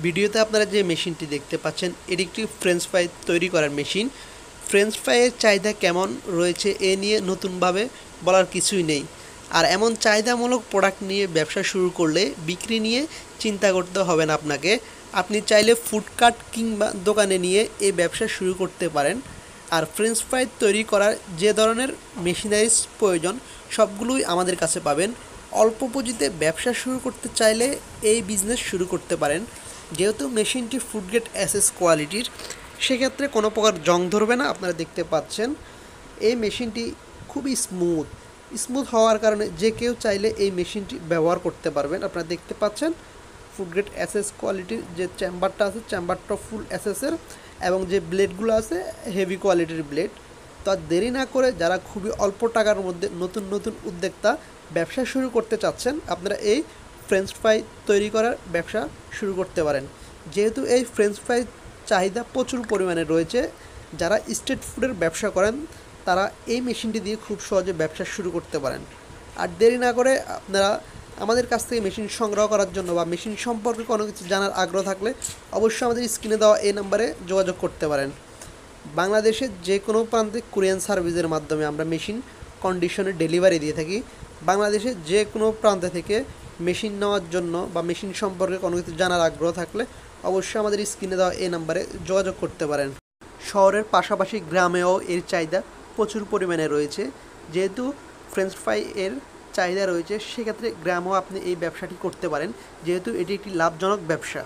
ভিডিওতে আপনারা যে মেশিনটি দেখতে পাচ্ছেন এটি একটি ফ্রেঞ্চ ফ্রাই তৈরি করার মেশিন। ফ্রেঞ্চ ফ্রাইয়ের চাহিদা কেমন রয়েছে এ নিয়ে নতুনভাবে বলার কিছুই নেই। আর এমন চাহিদামূলক প্রোডাক্ট নিয়ে ব্যবসা শুরু করলে বিক্রি নিয়ে চিন্তা করতে হবে না আপনাকে। আপনি চাইলে ফুডকার্ট কিংবা দোকানে নিয়ে এই ব্যবসা শুরু করতে পারেন। আর ফ্রেঞ্চ ফ্রাই তৈরি করার যে ধরনের মেশিনারিজ প্রয়োজন সবগুলোই আমাদের কাছে পাবেন। অল্প পুঁজিতে ব্যবসা শুরু করতে চাইলে এই বিজনেস শুরু করতে পারেন। যেহেতু মেশিনটি ফুড গ্রেড এসএস কোয়ালিটির, সেক্ষেত্রে কোনো প্রকার জং ধরবে না। আপনারা দেখতে পাচ্ছেন এই মেশিনটি খুবই স্মুথ হওয়ার কারণে যে কেউ চাইলে এই মেশিনটি ব্যবহার করতে পারবেন। আপনারা দেখতে পাচ্ছেন ফুড গ্রেড এসএস কোয়ালিটির যে চেম্বারটা আছে, চেম্বারটা ফুল এসএসের, এবং যে ব্লেডগুলো আছে হেভি কোয়ালিটির ব্লেড। তো আর দেরি না করে যারা খুবই অল্প টাকার মধ্যে নতুন নতুন উদ্যোক্তা ব্যবসা শুরু করতে চাচ্ছেন, আপনারা এই ফ্রেঞ্চ ফ্রাই তৈরি করার ব্যবসা শুরু করতে পারেন। যেহেতু এই ফ্রেঞ্চ ফ্রাই চাহিদা প্রচুর পরিমাণে রয়েছে, যারা স্ট্রিট ফুডের ব্যবসা করেন তারা এই মেশিনটি দিয়ে খুব সহজে ব্যবসা শুরু করতে পারেন। আর দেরি না করে আপনারা আমাদের কাছ থেকে মেশিন সংগ্রহ করার জন্য বা মেশিন সম্পর্কে কোনো কিছু জানার আগ্রহ থাকলে অবশ্যই আমাদের স্ক্রিনে দেওয়া এই নাম্বারে যোগাযোগ করতে পারেন। বাংলাদেশের যে কোনো প্রান্তে কুরিয়ার সার্ভিসের মাধ্যমে আমরা মেশিন কন্ডিশনে ডেলিভারি দিয়ে থাকি। বাংলাদেশের যে কোনো প্রান্ত থেকে মেশিন নেওয়ার জন্য বা মেশিন সম্পর্কে কোনো কিছু জানার আগ্রহ থাকলে অবশ্যই আমাদের স্ক্রিনে দেওয়া এই নাম্বারে যোগাযোগ করতে পারেন। শহরের পাশাপাশি গ্রামেও এর চাহিদা প্রচুর পরিমাণে রয়েছে। যেহেতু ফ্রেঞ্চ ফ্রাই এর চাহিদা রয়েছে, সেক্ষেত্রে গ্রামেও আপনি এই ব্যবসাটি করতে পারেন, যেহেতু এটি একটি লাভজনক ব্যবসা।